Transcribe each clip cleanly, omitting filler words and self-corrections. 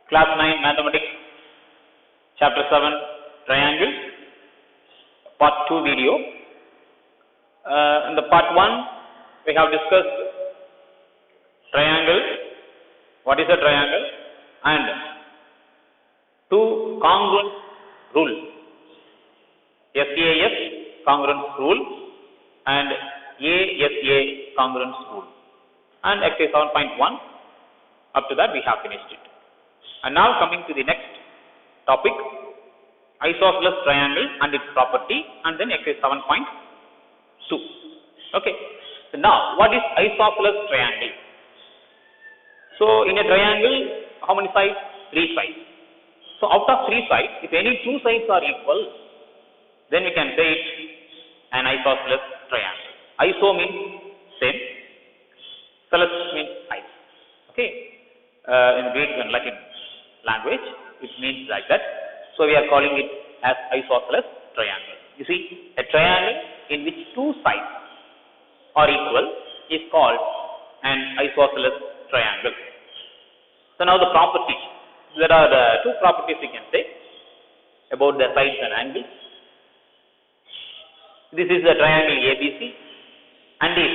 Class 9 Mathematics, Chapter 7 Triangles, Part 2 video. In the Part 1, we have discussed triangle, what is a triangle, and two congruence rule, SAS congruence rule and ASA congruence rule, and exercise 7.1. Up to that we have finished it. And now coming to the next topic, isosceles triangle and its property, and then exercise 7.2. Okay. So now what is isosceles triangle? So in a triangle, how many sides? 3 sides. So out of 3 sides, if any 2 sides are equal, then we can say it an isosceles triangle. Iso means same, celes means size. Okay. In Greek and Latin language, it means like that. So we are calling it as isosceles triangle. You see, a triangle in which 2 sides are equal is called an isosceles triangle. So now the properties. There are 2 properties we can say about the sides and angles. This is the triangle ABC, and if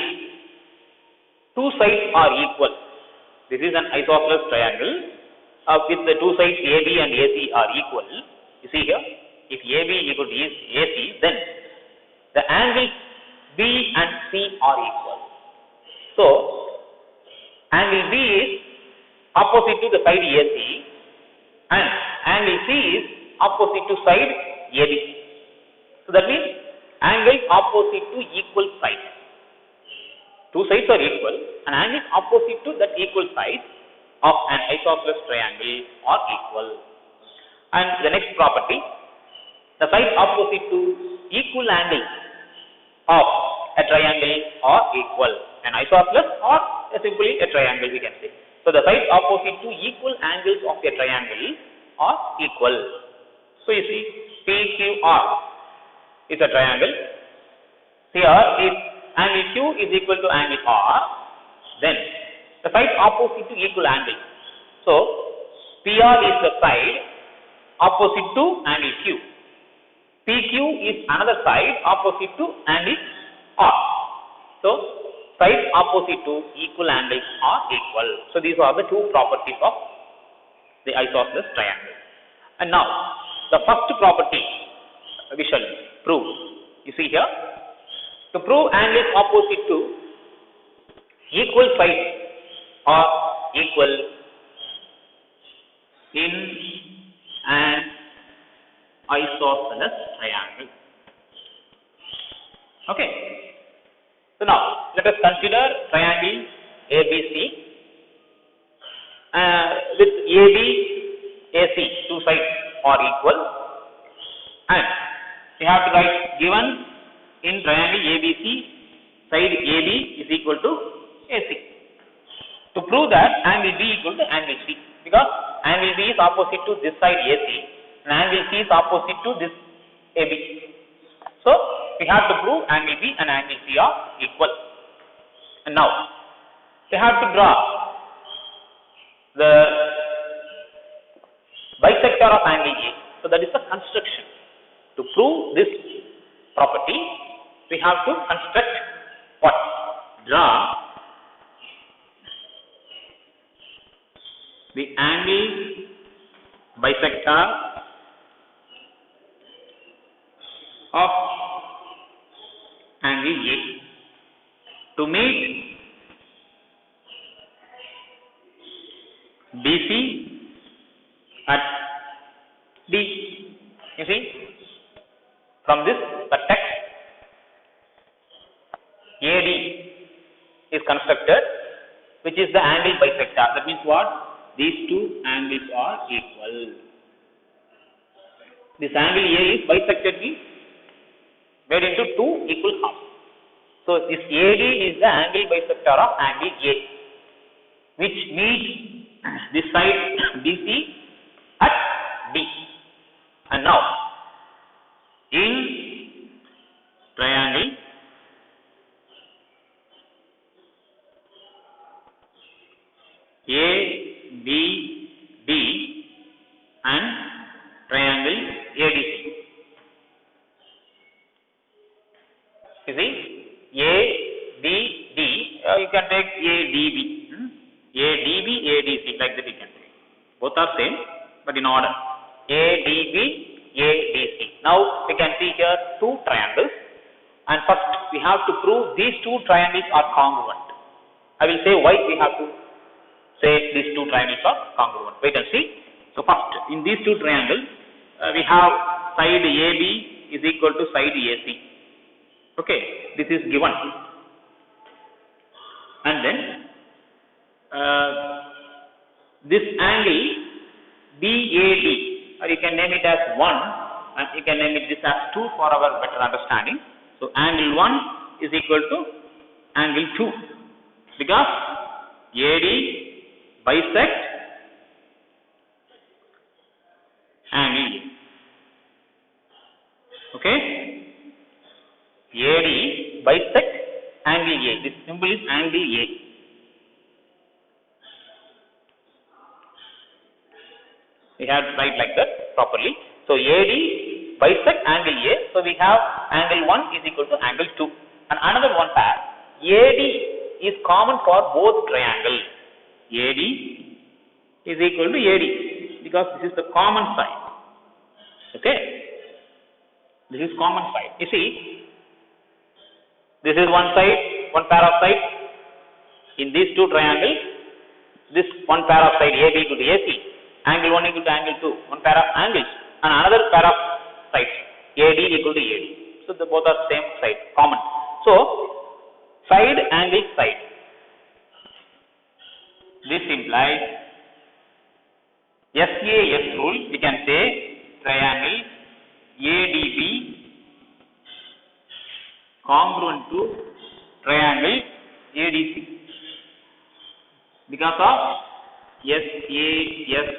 2 sides are equal, this is an isosceles triangle. If the 2 sides AB and AC are equal, you see here, if AB equal to AC, then the angles B and C are equal. So angle B is opposite to the side AC, and angle C is opposite to side AB. So that means angles opposite to equal sides. 2 sides are equal, and angles opposite to that equal side of an isosceles triangle are equal. And the next property, the sides opposite to equal angles of a triangle are equal. An isosceles or simply a triangle we can say. So the sides opposite to equal angles of a triangle are equal. So you see, PQR is a triangle. Here, if angle Q is equal to angle R, then the sides opposite to equal angle. So PR is the side opposite to angle Q. PQ is another side opposite to angle R. So sides opposite to equal angles are equal. So these are the 2 properties of the isosceles triangle. And now the first property we shall prove. You see here, to prove angles opposite to equal sides are equal in an isosceles triangle. Okay. So now let us consider triangle ABC with AB, AC, 2 sides are equal, and we have to write given in triangle ABC, side AB is equal to AC. To prove that angle B equal to angle C, because angle B is opposite to this side AC and angle C is opposite to this AB. So we have to prove angle B and angle C are equal. And now we have to draw the bisector of angle A. So that is the construction. To prove this property, we have to construct what? Draw the angle bisector of angle A to meet BC at D. You see, from this the text AD is constructed, which is the angle bisector. That means what? These 2 angles are equal. This angle A is bisected, means made into 2 equal halves. So this AD is the angle bisector of angle A, which meets this side BC at D. And now in triangle A, B, D, and triangle ADC. You see, ABD, you can take ADB, ADB, ADC, like that you can take. Both are same, but in order. ADB, ADC. Now we can see here two triangles, and first we have to prove these two triangles are congruent. I will say why we have to say these two triangles are congruent. Wait and see. So first, in these two triangles, we have side AB is equal to side AC. Okay, this is given, and then this angle BAD, or you can name it as 1, and you can name it this as 2 for our better understanding. So angle 1 is equal to angle 2, because AD bisect angle A. Okay, AD bisect angle A. This symbol is angle A. We have to write like that properly. So AD bisect angle A. So we have angle 1 is equal to angle 2. And another one pair, AD is common for both triangles. AD is equal to AD, because this is the common side. Okay, this is common side. You see, this is one side, one pair of sides. In these two triangles, this one pair of side AB equal to AC, angle 1 equal to angle 2, one pair of angles, and another pair of sides, AD equal to AD. So the both are same side, common. So side angle side. This implies SAS rule. We can say triangle ADB congruent to triangle ADC, because of SAS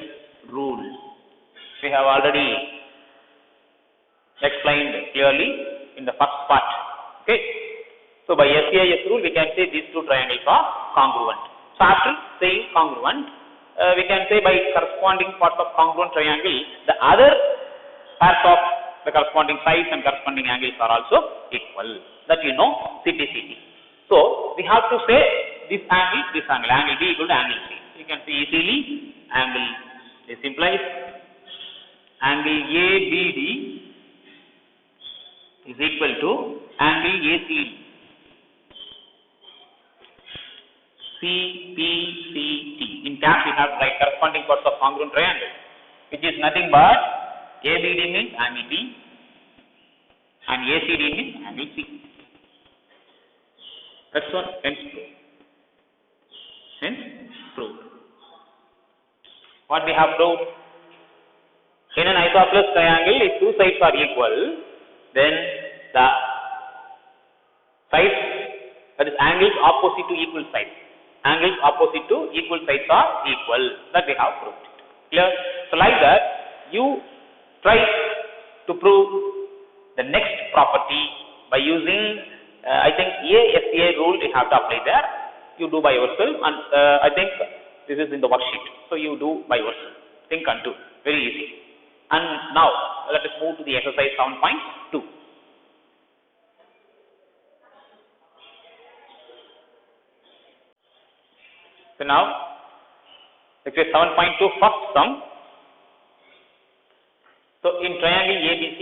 rule. We have already explained clearly in the first part. Okay, so by SAS rule we can say these two triangles are congruent. So after saying congruent, we can say by corresponding parts of congruent triangle, the other parts of the corresponding sides and corresponding angles are also equal. That you know, CTCT. So we have to say this angle, angle B equal to angle C. You can see easily angle. This implies angle ABD is equal to angle ACD. CPCT. In caps we have to write corresponding parts of congruent triangle, which is nothing but ABD means angle B and ACD means angle C. That's what hence proved. Hence proved. What we have proved? In an isosceles triangle, if two sides are equal, then the sides, that is angles opposite to equal sides. Angles opposite to equal sides are equal. That we have proved. Clear? So like that, you try to prove the next property by using, I think ASA rule we have to apply there. You do by yourself, and I think this is in the worksheet. So you do by yourself. Think and do. Very easy. And now let us move to the exercise 7.2. So now, exercise 7.2, first sum. So in triangle ABC,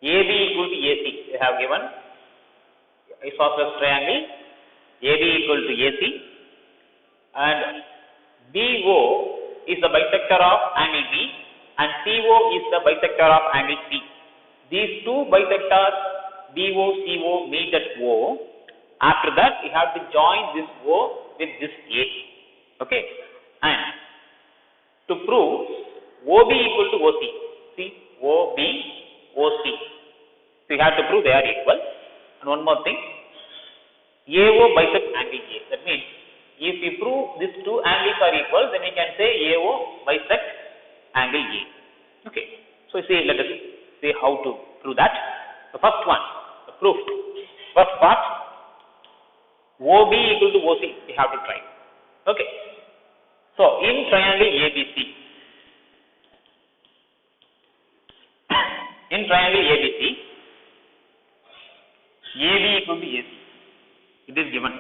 AB equal to AC, they have given isosceles triangle, AB equal to AC, and BO is the bisector of angle B, and CO is the bisector of angle C. These two bisectors BO, CO meet at O. After that, we have to join this O with this A. Okay, and to prove OB equal to OC, see OB, OC. So you have to prove they are equal. And one more thing, AO bisect angle A. That means if we prove these two angles are equal, then we can say AO bisect angle A. Okay. So see, let us see how to prove that. The first one, the proof. First part, OB equal to OC, we have to try. Okay. So in triangle ABC, in triangle ABC, AB equal to AC. It is given.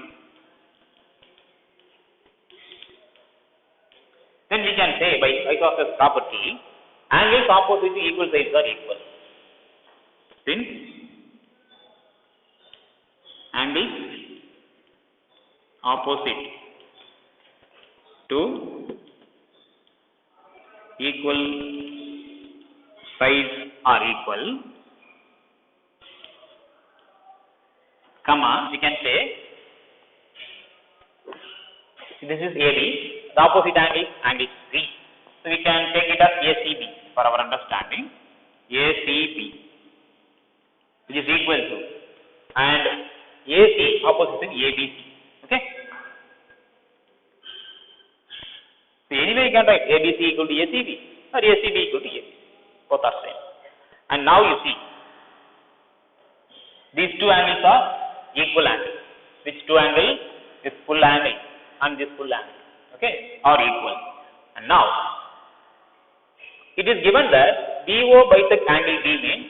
Then we can say by isosceles property, angles opposite to equal sides are equal. Since angles opposite to equal sides are equal, comma, we can say this is AB, the opposite angle C. So we can take it as ACB for our understanding. ACB, which is equal to, and AC opposite is ABC. Okay. So anyway you can write ABC equal to ACB or ACB equal to ABC. Both are same. And now you see, these two angles are equal angles. Which two angles? This full angle and this full angle, okay, are equal. And now it is given that BO bisect angle D means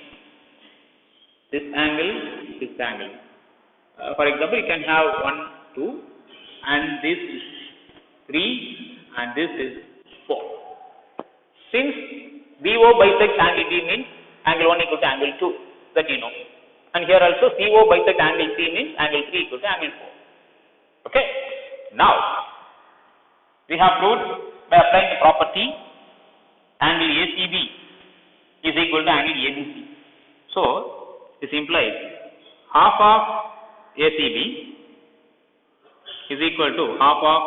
this angle. For example, you can have 1, 2, and this is 3, and this is 4. Since BO bisect angle D means angle 1 equal to angle 2, that you know. And here also CO bisect angle C means angle 3 equal to angle 4. Okay. Now, we have proved by applying the property angle ACB is equal to angle ABC. So, this implies half of ACB is equal to half of,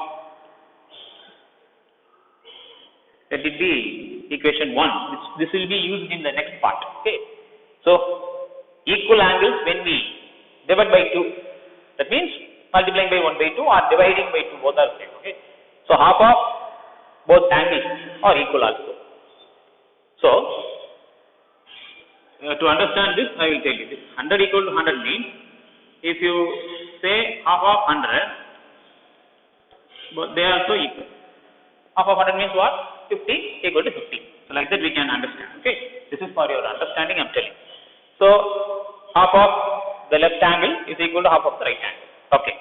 that will be equation 1. This will be used in the next part. Okay. So, equal angles when we divide by 2, that means multiplying by 1 by 2 or dividing by 2, both are same. Okay. So half of both angles are equal also. So to understand this, I will tell you this. 100 equal to 100 means, if you say half of 100, but they are also equal. Half of 100 means what? 50 equal to 50. So like that we can understand. Okay. This is for your understanding I am telling. So half of the left angle is equal to half of the right angle. Okay.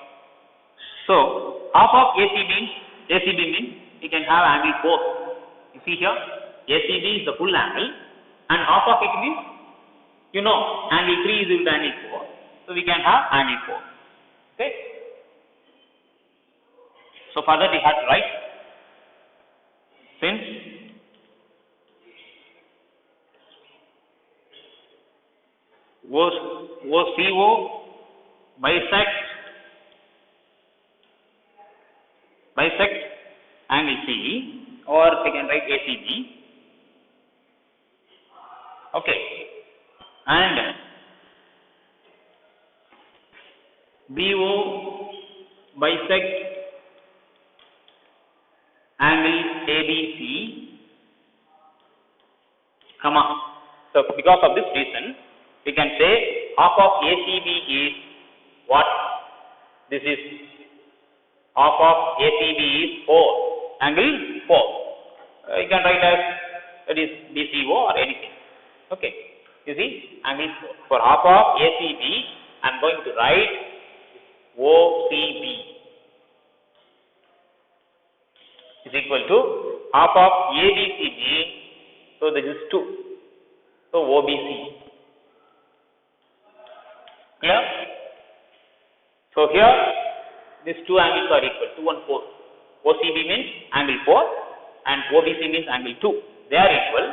So half of ACB means you can have angle 4. You see here, ACB is the full angle, and half of it means, you know, angle 3 is equal to angle 4. So we can have angle 4. Okay. So for that we have to write, since OCO bisect angle C, or we can write ACB. Okay. And BO bisect angle ABC, comma. So because of this reason, we can say half of ACB is what? This is half of ACB is 4, angle 4. You can write as, that is BCO or anything. Okay. You see, angle 4. For half of ACB, I am going to write OCB is equal to half of ABCB. So this is 2. So OBC. Clear? So here these two angles are equal, 2 and 4. OCB means angle 4 and OBC means angle 2. They are equal,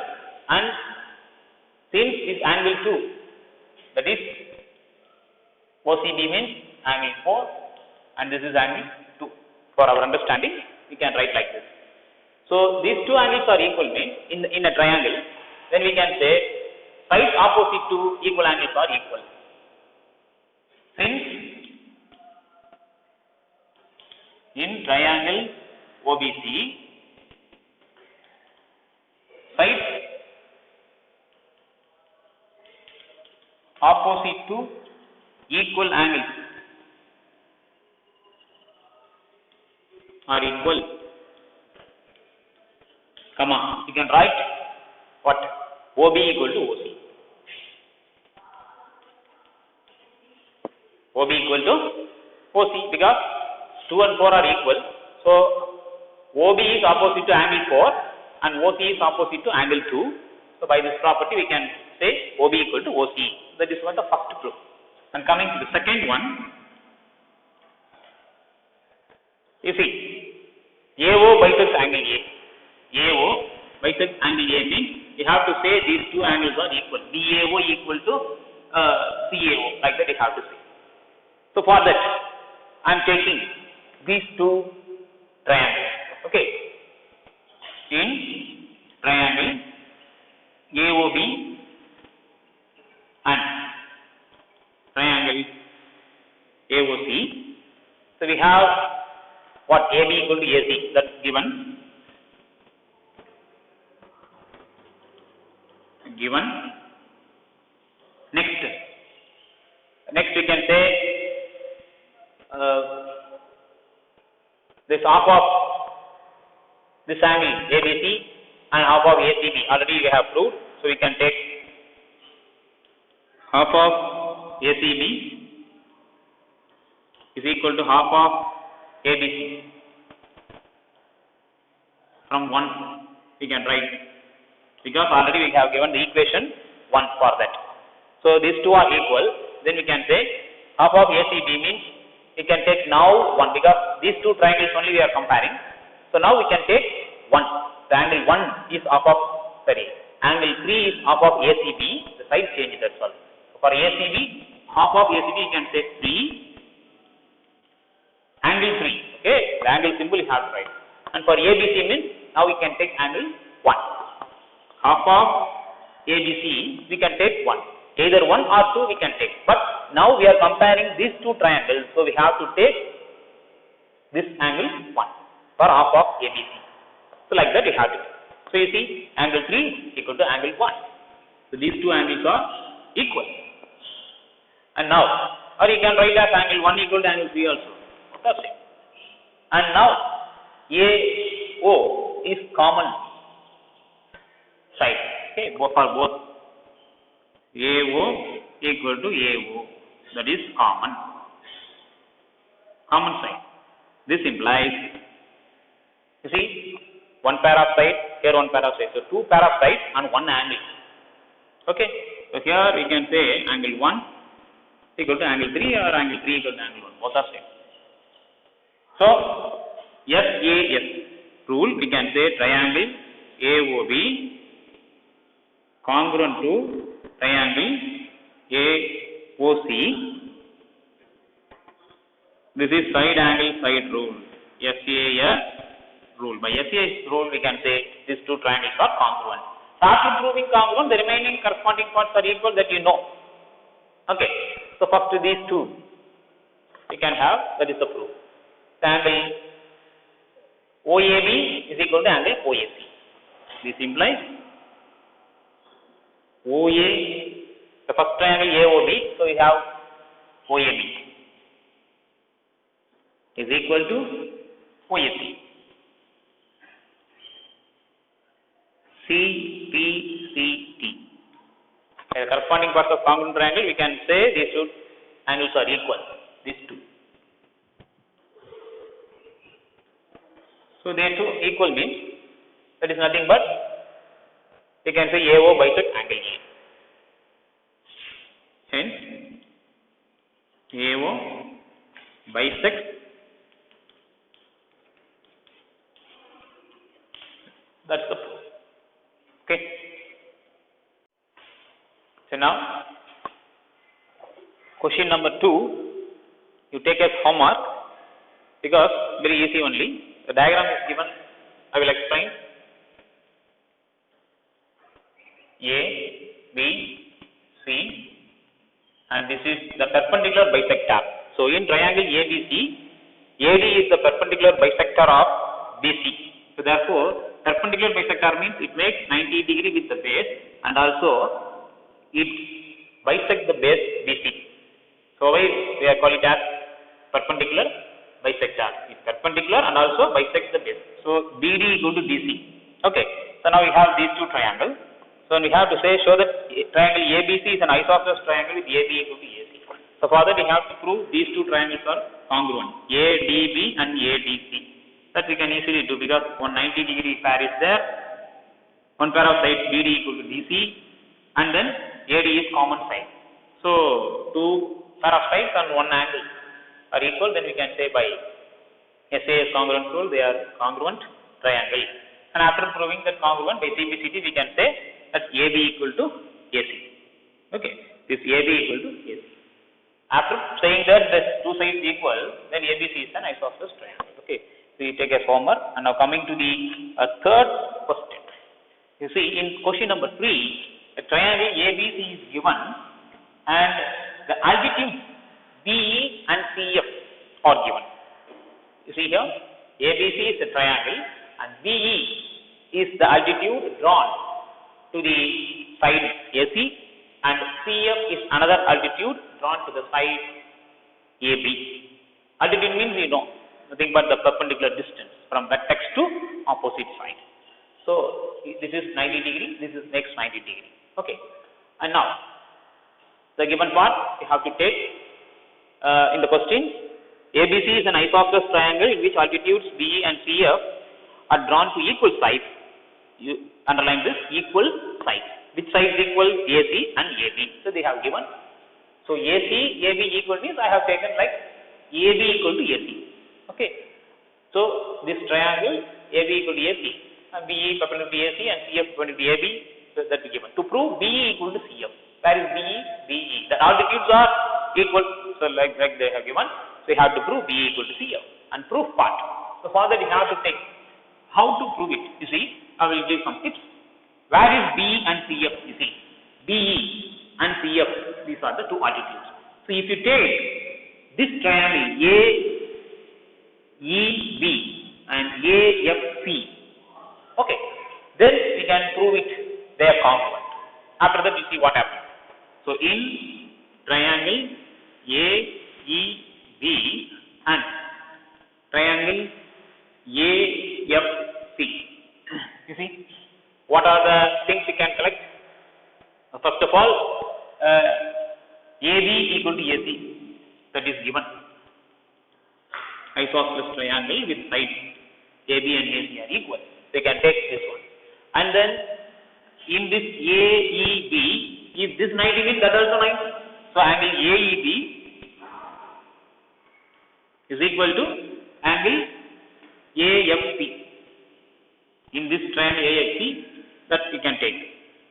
and since this angle 2, that is OCB means angle 4 and this is angle 2. For our understanding, we can write like this. So these two angles are equal means in a triangle, then we can say sides opposite to equal angles are equal. Since in triangle OBC, sides opposite to equal angles are equal, comma, you can write what? OB equal to OC. OB equal to OC because 2 and 4 are equal. So OB is opposite to angle 4 and OC is opposite to angle 2. So by this property we can say OB equal to OC. That is what the first proof. And coming to the second one, you see AO bisects angle A. AO bisects angle A means you have to say these two angles are equal. BAO equal to CAO, like that you have to say. So for that I am taking these two triangles. Okay. In triangle AOB and triangle AOC. So we have what AB equal to AC, that's given. Next we can say this half of this angle ABC and half of ACB already we have proved, so we can take half of ACB is equal to half of ABC. From 1 we can write, because already we have given the equation 1 for that. So these two are equal, then we can say half of ACB means we can take now 1, because these two triangles only we are comparing. So now we can take 1. The angle 1 is half of, angle 3 is half of ACB, the side change, that's all. For ACB, half of ACB you can say 3, angle 3, okay, the angle symbol you have to write. And for ABC means, now we can take angle 1. Half of ABC we can take 1. Either 1 or 2 we can take. But now we are comparing these two triangles, so we have to take this angle 1 for half of ABC. So like that you have to do. So you see angle 3 equal to angle 1. So these two angles are equal. And now, or you can write as angle 1 equal to angle 3 also. That's it. And now AO is common side. Okay, for both. AO equal to AO, that is common side. This implies, you see, one pair of side, here one pair of side. So two pair of sides and one angle. Okay, so here we can say angle 1 equal to angle 3 or angle 3 equal to angle 1, both are same. So SAS rule, we can say triangle AOB congruent to triangle AOC. This is side angle side rule, SAS rule. By SAS rule we can say these two triangles are congruent. After proving congruent, the remaining corresponding parts are equal, that you know. Okay, so first these two we can have, that is the proof. The angle OAB is equal to angle OAC. This implies OA, the first triangle AOB, so we have OAB is equal to OAC. CPCT. The corresponding parts of congruent triangle, we can say these two angles are equal, these two. So they two equal means, that is nothing but, we can say AO bisect angle A. Hence, AO bisects, that's the proof. Okay. So now, question number 2, you take as homework, because very easy only. The diagram is given, I will explain. A, B, C, and this is the perpendicular bisector. So in triangle ABC, AD is the perpendicular bisector of BC. So therefore, perpendicular bisector means it makes 90 degree with the base, and also it bisects the base BC. So why we are calling it as perpendicular bisector? It's perpendicular and also bisects the base. So BD equal to BC. Okay. So now we have these two triangles. So we have to say, show that triangle ABC is an isosceles triangle with AB equal to AC. So for that we have to prove these two triangles are congruent, ADB and ADC. That we can easily do because 190-degree pair is there, one pair of sides BD equal to DC, and then AD is common side. So two pair of sides and one angle are equal, then we can say by SAS congruence rule they are congruent triangle. And after proving that congruent by CPCT we can say that AB equal to AC. Okay, this AB equal to AC. After saying that the two sides equal, then ABC is an isosceles triangle. Okay, so you take a former, and now coming to the third question. You see in question number 3, a triangle ABC is given and the altitudes BE and CF are given. You see here, ABC is a triangle and BE is the altitude drawn to the side AC and CF is another altitude drawn to the side AB. Altitude means we know nothing but the perpendicular distance from vertex to opposite side. So this is 90 degree, this is next 90 degree. Okay, and now the given part you have to take in the question. ABC is an isosceles triangle in which altitudes BE and CF are drawn to equal sides. You underline this, equal sides. Which sides equal? AC and AB. So they have given. So AC, AB equal means I have taken like AB equal to AC. Okay. So this triangle AB equal to AC and BE perpendicular to AC and CF perpendicular to AB. So that we given. To prove BE equal to CF. Where is BE? BE. The altitudes are equal. So like they have given. So you have to prove BE equal to CF. And proof part. So for that you have to take how to prove it. You see, I will give some tips. Where is B and CF? You see, BE and CF, these are the two altitudes. So if you take this triangle AEB and AFC, okay, then we can prove it they are congruent. After that, you see what happens. So in triangle AEB and triangle AFC, you see, what are the things we can collect? First of all, AB equal to AC, that is given. Isosceles triangle with sides AB and AC are equal. They can take this one. And then in this AEB, if this 90 means that also 90. So angle AEB is equal to angle AFC. In this triangle AFC, that we can take.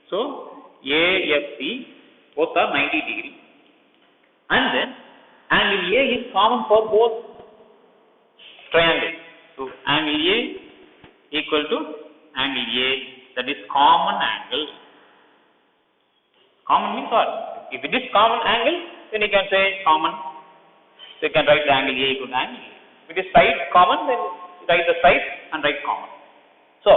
So AFC both are 90 degree. And then angle A is common for both triangles. So angle A equal to angle A, that is common angle. Common means what? If it is common angle, then you can say common. So you can write the angle A equal to angle A. If it is side common, then write the side and write common. So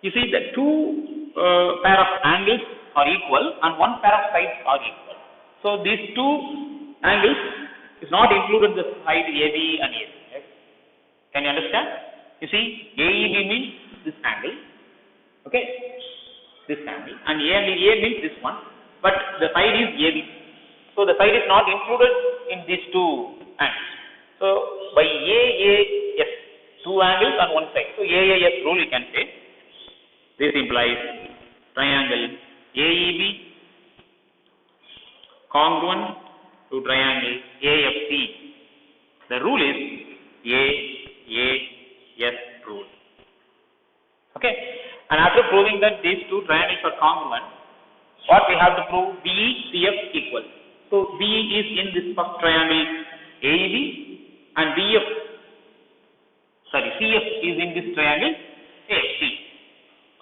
you see the two pair of angles are equal and one pair of sides are equal. So these two angles is not included the side AB and AC. Right? Can you understand? You see, AEB means this angle, okay, this angle, and angle A means this one, but the side is AB. So the side is not included in these two angles. So by AAS, two angles on one side. So AAS rule you can say. This implies triangle AEB congruent to triangle AFC. The rule is AAS rule. Okay. And after proving that these two triangles are congruent, what we have to prove? BE, CF equal. So BE is in this first triangle AEB and CF is in this triangle AFC.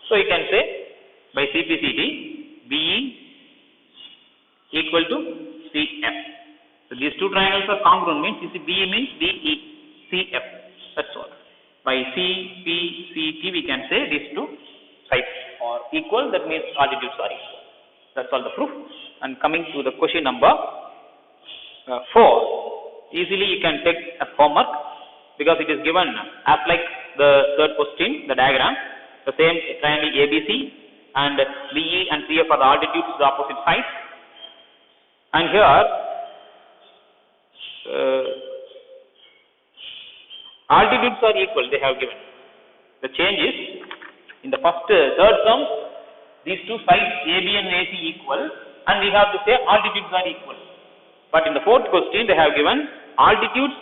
So you can say by CPCT BE equal to CF. So these two triangles are congruent means you see BE means BE, CF. That's all. By CPCT we can say these two sides are equal, that means altitudes are equal. That's all the proof. And coming to the question number 4, easily you can take a homework because it is given as like the third question, the diagram. The same triangle ABC and BE and CF are the altitudes to the opposite sides. And here altitudes are equal, they have given. The change is, in the first third term, these two sides AB and AC equal, and we have to say altitudes are equal. But in the fourth question, they have given altitudes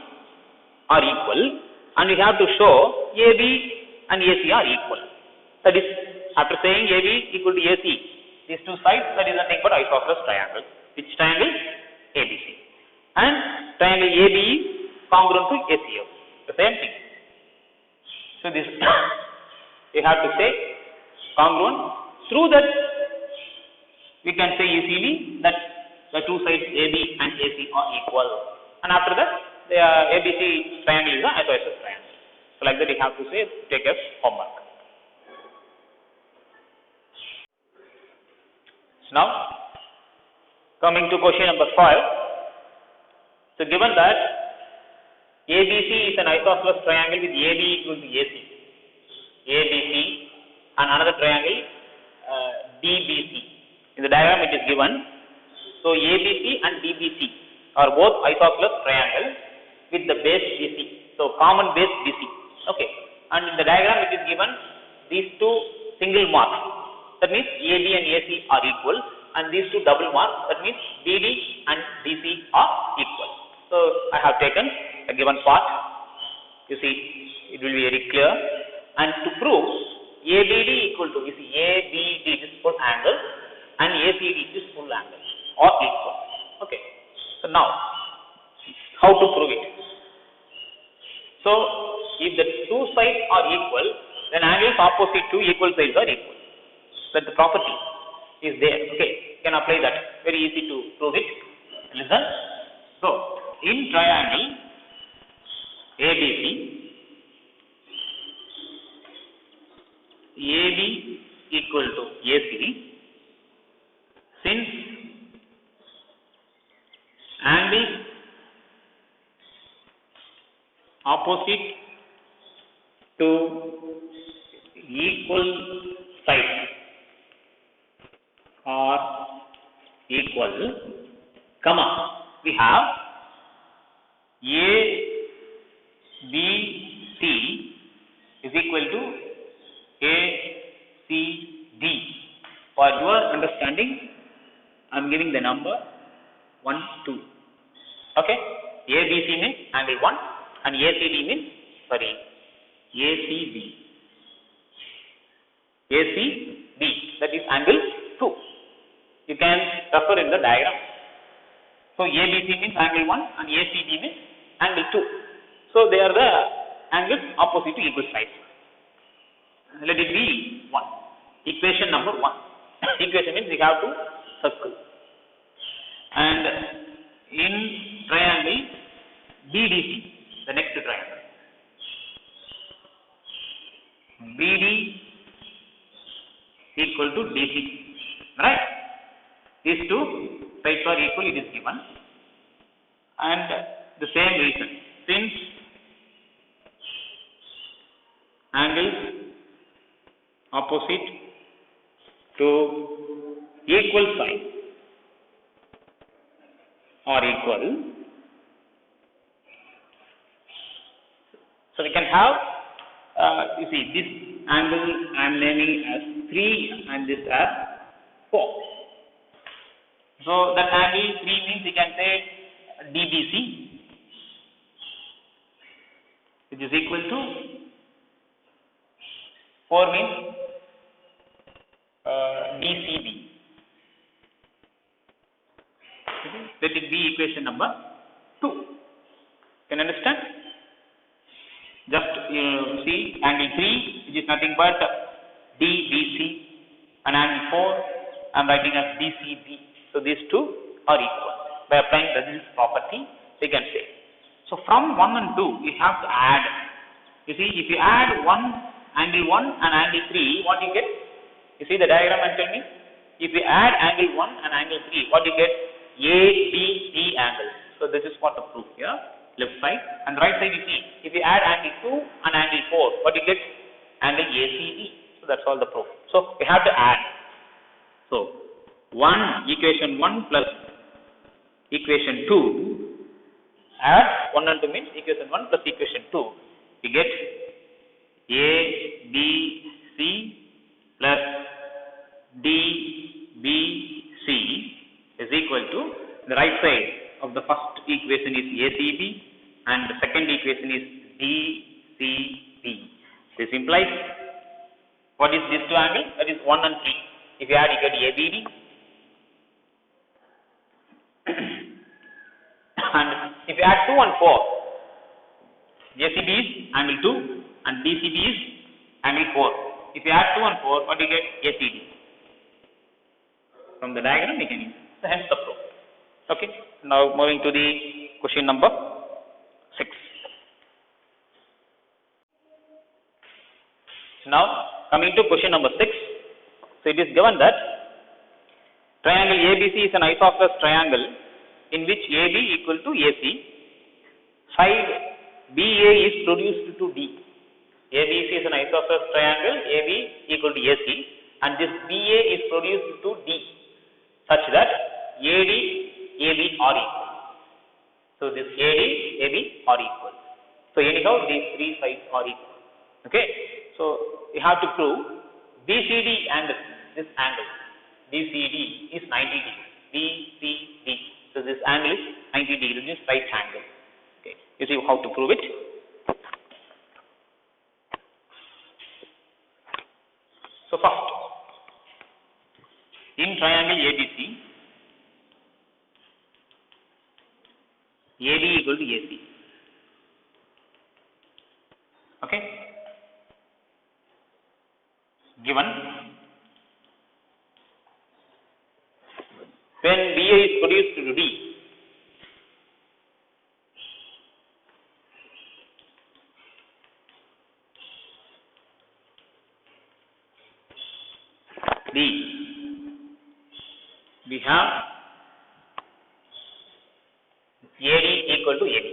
are equal, and we have to show AB and AC are equal. That is, after saying AB equal to AC, these two sides, that is nothing but isosceles triangle. Which triangle? ABC. And triangle AB is congruent to ACF. The same thing. So this we have to say congruent. Through that, we can say easily that the two sides AB and AC are equal. And after that, the ABC triangle is an isosceles triangle. So like that, we have to say, take as homework. So now, coming to question number 5. So given that ABC is an isosceles triangle with AB equal to AC, ABC and another triangle DBC. In the diagram it is given. So ABC and DBC are both isosceles triangles with the base BC. So common base BC. Okay. And in the diagram it is given these two single marks. That means AB and AC are equal, and these two double marks, that means BD and DC are equal. So I have taken a given part. You see, it will be very clear. And to prove ABD equal to, you see, ABD is full angle and ACD is full angle or equal. Okay. So now, how to prove it? So if the two sides are equal, then angles opposite to equal sides are equal. That the property is there. Okay, you can apply that. Very easy to prove it. Listen. So in triangle ABC, AB equal to AC, since angles opposite to equal sides are equal, comma, we have A, B, C is equal to A, C, D. For your understanding, I am giving the number 1, 2. Okay? A, B, C means angle 1 and A, C, D means, sorry, A, C, D. A, C, D, that is angle 2. You can refer in the diagram. So ABC means angle 1 and ACD means angle 2. So they are the angles opposite to equal sides. Let it be 1. Equation number 1. Equation means we have to circle. And in triangle BDC, the next triangle, BD equal to DC, right? These two sides are equal, it is given. And the same reason, since angles opposite to equal sides are equal, so we can have, you see, this angle I am naming as 3 and this as 4. So that angle 3 means we can say DBC, which is equal to 4 means DCB. Let it be equation number 2. Can you understand? Just see angle 3, which is nothing but DBC, and angle 4 I am writing as DCB. So these two are equal. By applying Brazil's property, we can say. So from 1 and 2, we have to add. You see, if you add angle 1 and angle 3, what you get? You see the diagram and tell me. If you add angle 1 and angle 3, what you get? ABD angle. So this is what the proof here. Left side and right side you see. If you add angle 2 and angle 4, what you get? Angle ACD. So that's all the proof. So we have to add. So equation 1 plus equation 2 Add 1 and 2 means equation 1 plus equation 2. We get A, B, C plus D, B, C is equal to, the right side of the first equation is ACB and the second equation is DCB. This implies, what is these two angles? That is 1 and 3. If you add, you get ABD. And if you add 2 and 4, ACB is angle 2 and DCB is angle 4. If you add 2 and 4, what do you get? ACD. From the diagram, we can use. So hence the proof. Okay. Now moving to the question number 6. Now coming to question number 6. So it is given that triangle ABC is an isosceles triangle in which AB equal to AC. Side BA is produced to D. ABC is an isosceles triangle, AB equal to AC, and this BA is produced to D such that AD, AB are equal. So this AD, AB are equal. So anyhow these three sides are equal. Okay. So we have to prove BCD and this angle. BCD is 90 degrees. BCD. So this angle is 90 degrees, this right angle. Okay. You see how to prove it. So first, in triangle ABC, AD equal to AC. Okay. Given when BA is produced to D, we have AD equal to AB.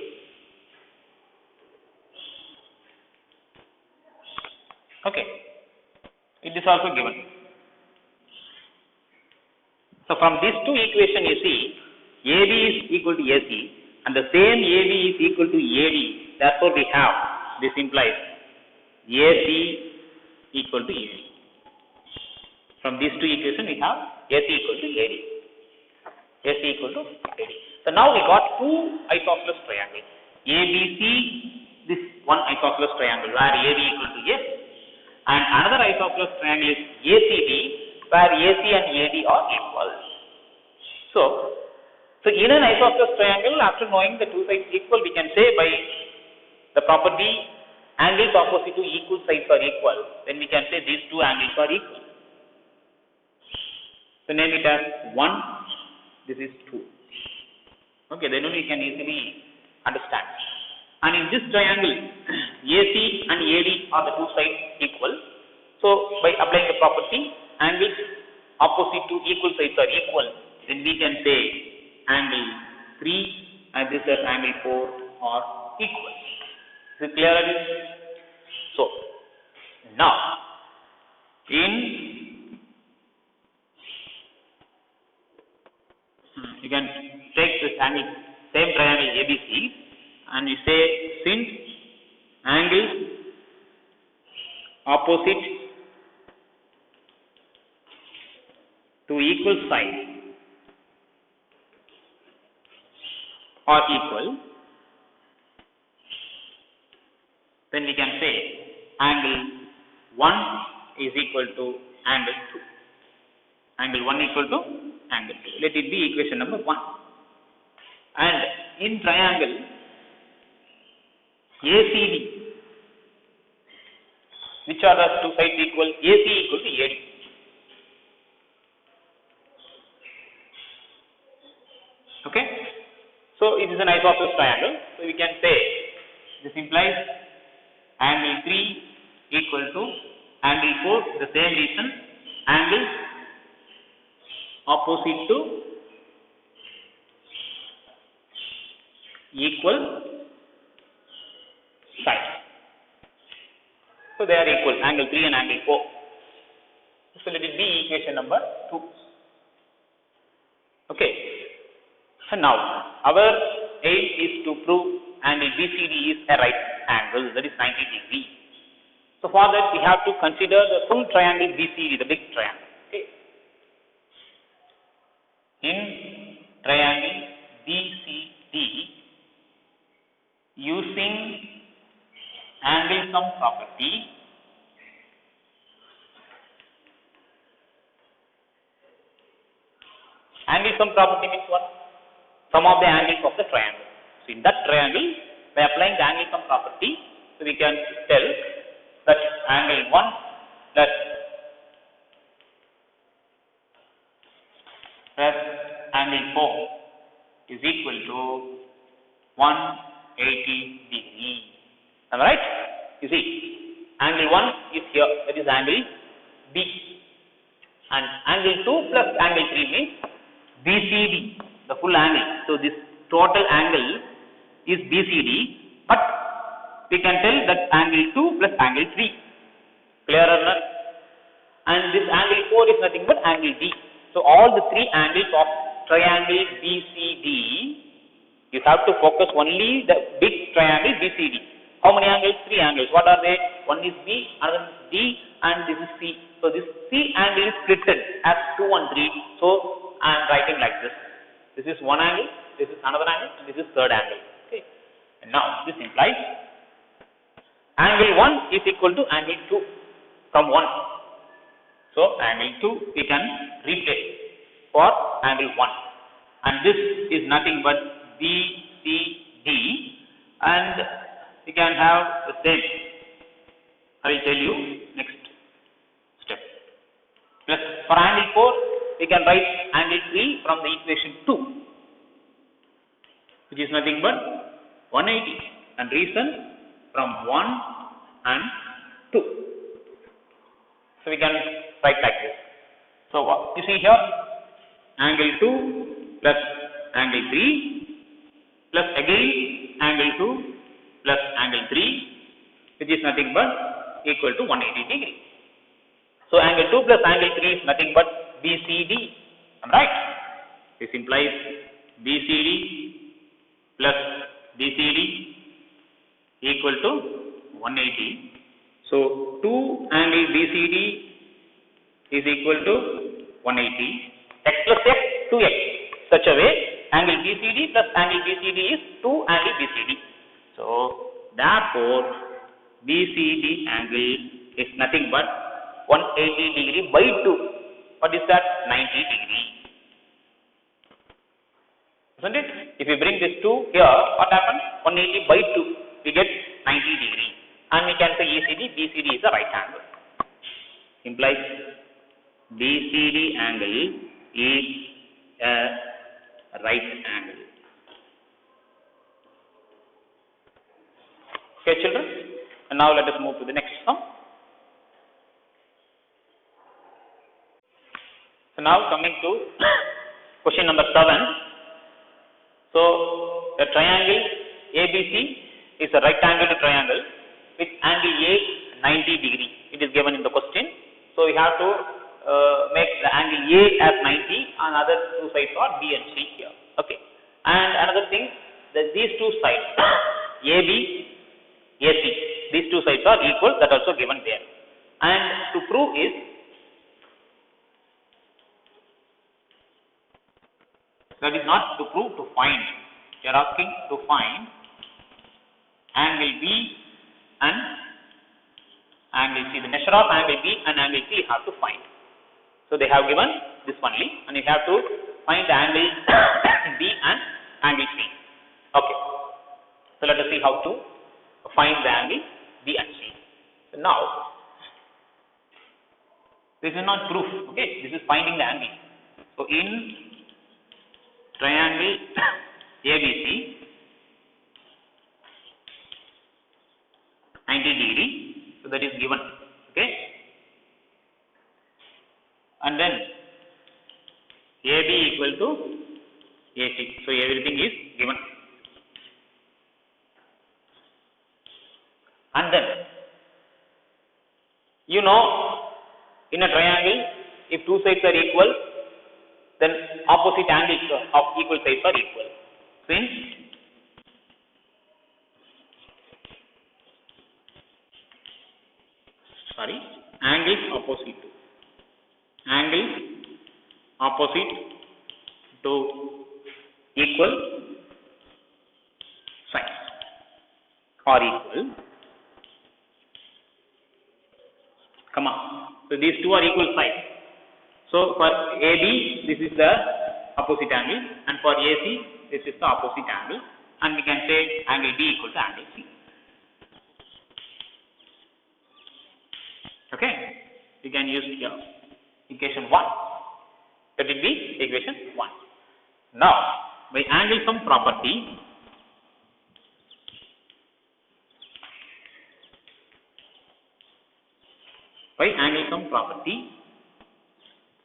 Okay. It is also given. So from these two equations you see, AB is equal to AC and the same AB is equal to AD. Therefore we have, this implies AC equal to AD. From these two equations we have AC equal to AD. AC equal to AD. So now we got two isosceles triangles. ABC, this one isosceles triangle where AD equal to AC, and another isosceles triangle is ACD where AC and AD are equal. So in an isosceles triangle, after knowing the two sides equal, we can say by the property angles opposite to equal sides are equal, then we can say these two angles are equal. So name it as 1, this is 2. Okay, then only you can easily understand. And in this triangle, AC and AD are the two sides equal. So by applying the property, angles opposite to equal sides are equal, then we can say angle 3 and this is angle 4 are equal. Is it clear? So now you can take this angle, same triangle ABC, and you say since angles opposite to equal sides are equal, then we can say angle 1 is equal to angle 2. Angle 1 equal to angle 2. Let it be equation number 1. And in triangle ACD, which are the two sides equal? AC equal to AD. Okay. So it is an isosceles triangle. So we can say this implies angle 3 equal to angle 4. The same reason, angles opposite to equal sides. So they are equal, angle 3 and angle 4. So let it be equation number 2. Okay. So now our aim is to prove angle BCD is a right angle, that is 90 degree. So for that we have to consider the full triangle BCD, the big triangle. Okay. In triangle BCD, using angle sum property, angle sum property means what? Sum of the angles of the triangle. So in that triangle, by applying the angle sum property, so we can tell that angle 1 plus angle 4 is equal to 180 degree. Am I right? You see, angle 1 is here, that is angle B, and angle 2 plus angle 3 means BCD, the full angle. So this total angle is BCD, but we can tell that angle 2 plus angle 3. Clear or not? And this angle 4 is nothing but angle D. So all the three angles of triangle BCD, you have to focus only the big triangle BCD. How many angles? Three angles. What are they? One is B, another is D, and this is C. So this C angle is splitted as 2 and 3. So I am writing like this. This is one angle, this is another angle, and this is third angle. Okay. And now this implies angle 1 is equal to angle 2 from 1. So angle 2 we can replace for angle 1, and this is nothing but BCD, and we can have the same. I will tell you next step. Plus for angle 4 we can write angle 3 from the equation 2, which is nothing but 180, and reason from 1 and 2. So we can write like this. So you see here, angle 2 plus angle 3 plus again angle 2 plus angle 3, which is nothing but equal to 180 degree. So angle 2 plus angle 3 is nothing but BCD. Am I right? This implies BCD plus BCD equal to 180. So 2 angle BCD is equal to 180. X plus x, 2x. Such a way, angle BCD plus angle BCD is 2 angle BCD. So therefore, BCD angle is nothing but 180 degree by 2. What is that? 90 degree. Isn't it? If we bring this 2 here, what happens? 180 by 2. We get 90 degree. And we can say ECD, BCD is a right angle. Implies BCD angle is a right angle. Okay, children? And now let us move to the next sum. So now coming to question number 7. So a triangle ABC is a right angle triangle with angle A 90 degree. It is given in the question. So we have to make the angle A as 90 and other two sides are B and C here. Okay. And another thing, that these two sides AB, AC, these two sides are equal. That also given there. And to prove is, that is not to prove, to find. They are asking to find angle B and angle C. The measure of angle B and angle C you have to find. So they have given this only, and you have to find the angle B and angle C. Okay. So let us see how to find the angle B and C. So now, this is not proof. Okay, this is finding the angle. So in triangle ABC, 90 degree, so that is given. Okay, and then AB equal to AC, so everything is given. And then you know, in a triangle, if two sides are equal, then opposite angles of equal sides are equal. Since sorry, angles opposite to equal sides or equal, come on. So these two are equal sides. So for AB, this is the opposite angle, and for AC, this is the opposite angle, and we can say angle B equal to angle C. Okay, we can use here equation 1. That will be equation 1. Now, by angle sum property,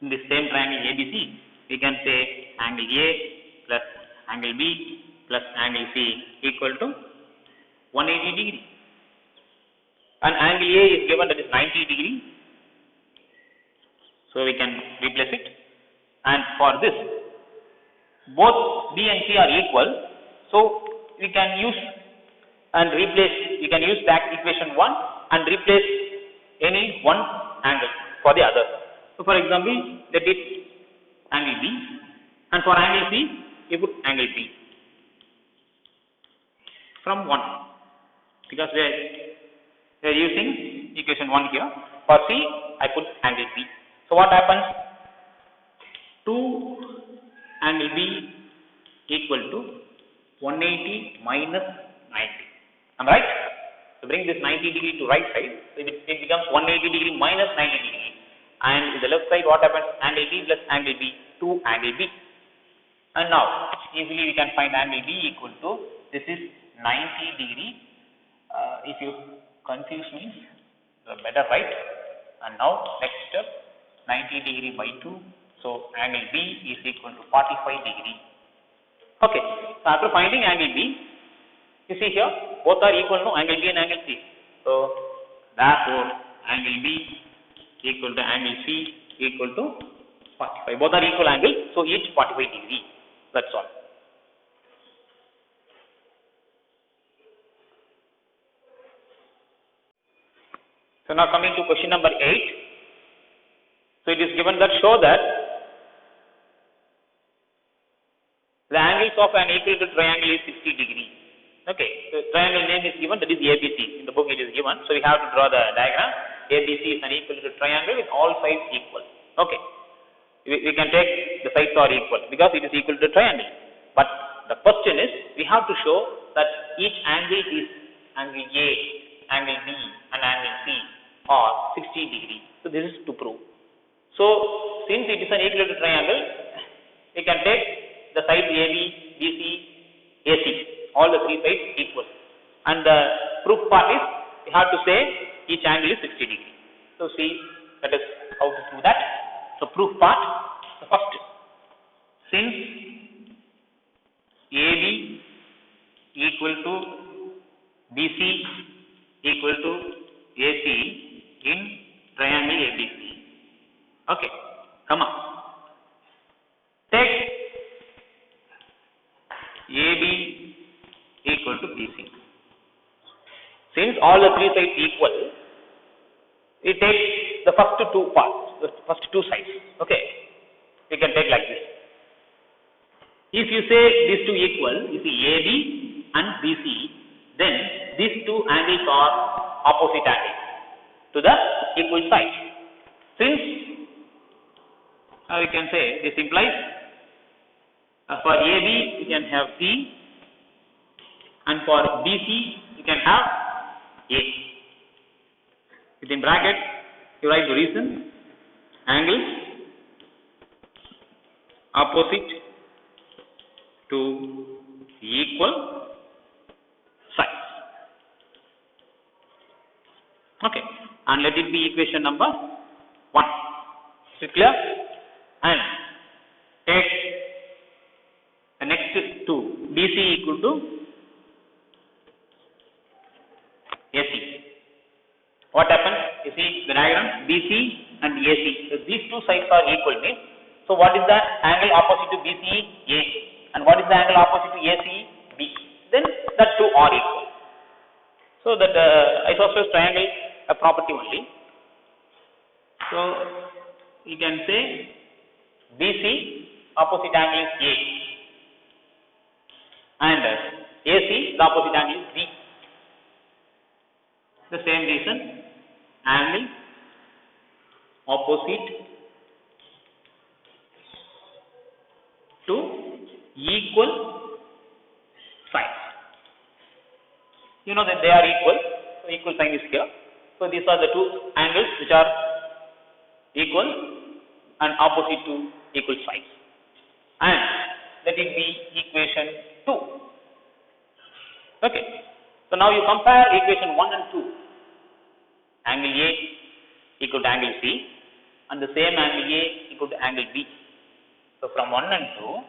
in the same triangle ABC, we can say angle A plus angle B plus angle C equal to 180 degree. And angle A is given, that is 90 degree. So we can replace it. And for this, both B and C are equal. So we can use and replace, we can use that equation 1 and replace any one angle for the other. So for example, let it angle B, and for angle C, you put angle B from 1, because we are using equation 1 here. For C, I put angle B. So what happens? 2 angle B equal to 180 minus 90. Am I right? So bring this 90 degree to right side, so it becomes 180 degree minus 90 degree. And in the left side, what happens? Angle B plus angle B, 2 angle B. And now, easily we can find angle B equal to, this is 90 degree. If you confuse me, better write. And now, next step, 90 degree by 2. So angle B is equal to 45 degree. Okay. So after finding angle B, you see here, both are equal, no, angle B and angle C. So therefore, angle B equal to angle C equal to 45. Both are equal angle, so each 45 degree. That's all. So now coming to question number 8. So it is given that show that the angles of an equilateral triangle is 60 degree. Okay, so triangle name is given, that is ABC. In the book it is given. So we have to draw the diagram. ABC is an equilateral triangle with all sides equal. Okay, we can take the sides are equal because it is equal to the triangle. But the question is, we have to show that each angle is angle A, angle B and angle C are 60 degree. So this is to prove. So since it is an equilateral triangle, we can take the sides AB, BC, AC, all the three sides equal. And the proof part is, we have to say each angle is 60 degree. So see, that is how to do that. So proof part, the first, since AB equal to BC equal to AC in triangle ABC. Okay, come on. Take AB equal to BC. Since all the three sides equal, we take the first two parts, the first two sides. Okay, we can take like this. If you say these two equal, you see AB and BC, then these two angles are opposite angles to the equal side. Since we can say this implies for AB you can have C, and for BC you can have A. Within bracket you write the reason: angles opposite to equal sides. Okay, and let it be equation number 1. Is it clear? And take the next two, BC equal to AC. What happens? You see the diagram, BC and AC. So these two sides are equal means. So what is the angle opposite to BC? A. And what is the angle opposite to AC? B. Then the two are equal. So that isosceles triangle a property only. So you can say BC opposite angle is A and AC the opposite angle is B. The same reason, angle opposite to equal sides. You know that they are equal, so equal sign is here. So these are the two angles which are equal and opposite to equal sides, and let it be equation 2. Okay. So now you compare equation 1 and 2. Angle A equal to angle C and the same angle A equal to angle B. So from 1 and 2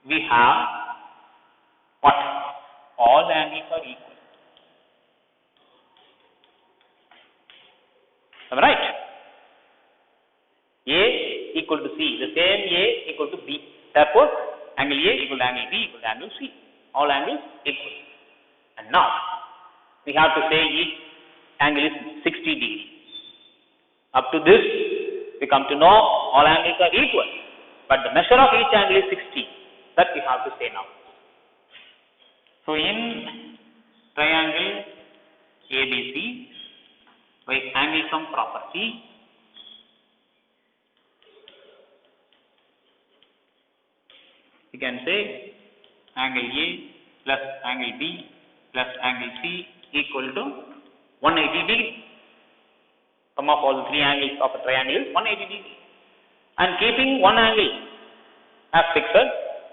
we have what? All the angles are equal. Am I right? A equal to C, the same A equal to B. Therefore, angle A equal to angle B equal to angle C. All angles equal. And now, we have to say each angle is 60 degrees. Up to this, we come to know all angles are equal. But the measure of each angle is 60. That we have to say now. So, in triangle ABC, by angle sum property, you can say angle A plus angle B plus angle C equal to 180 degree. Sum of all the three angles of a triangle is 180 degree. And keeping one angle as fixed,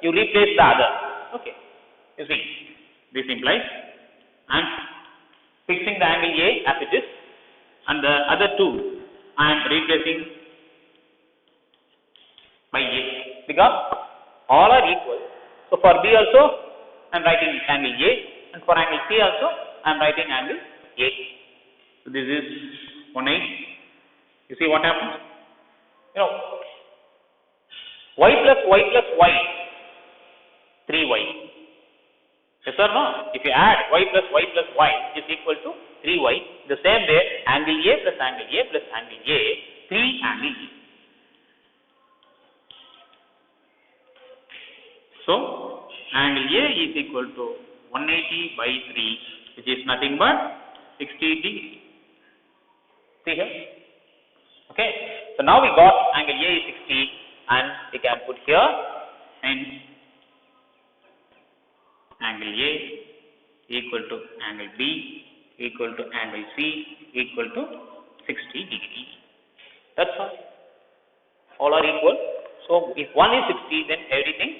you replace the other. Okay. You see, this implies I am fixing the angle A as it is, and the other two I am replacing by A, because all are equal. So for B also I am writing angle A, and for angle C also I am writing angle A. So this is 180. You see what happens? You know, y plus y plus y, 3y. Yes or no? If you add y plus y plus y is equal to 3y, the same way angle A plus angle A plus angle A, 3 angle A. So, angle A is equal to 180 by 3, which is nothing but 60 degrees. See here? Okay. So, now we got angle A is 60 and we can put here, hence angle A equal to angle B equal to angle C equal to 60 degrees. That's all. All are equal. So, if one is 60, then everything,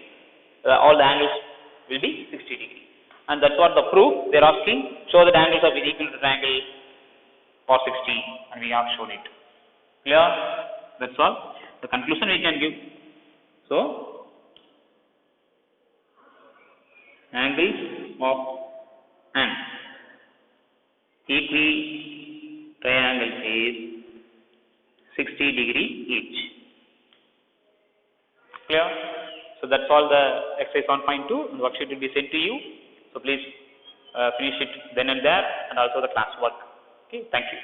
all the angles will be 60 degrees. And that's what the proof they are asking. Show that angles are equal to triangle or 60, and we have shown it. Clear? That's all. The conclusion we can give. So, angles of an equal triangle is 60 degree each. Clear? So that's all the exercise 1.2. The worksheet will be sent to you. So please finish it then and there, and also the class work. Okay, thank you.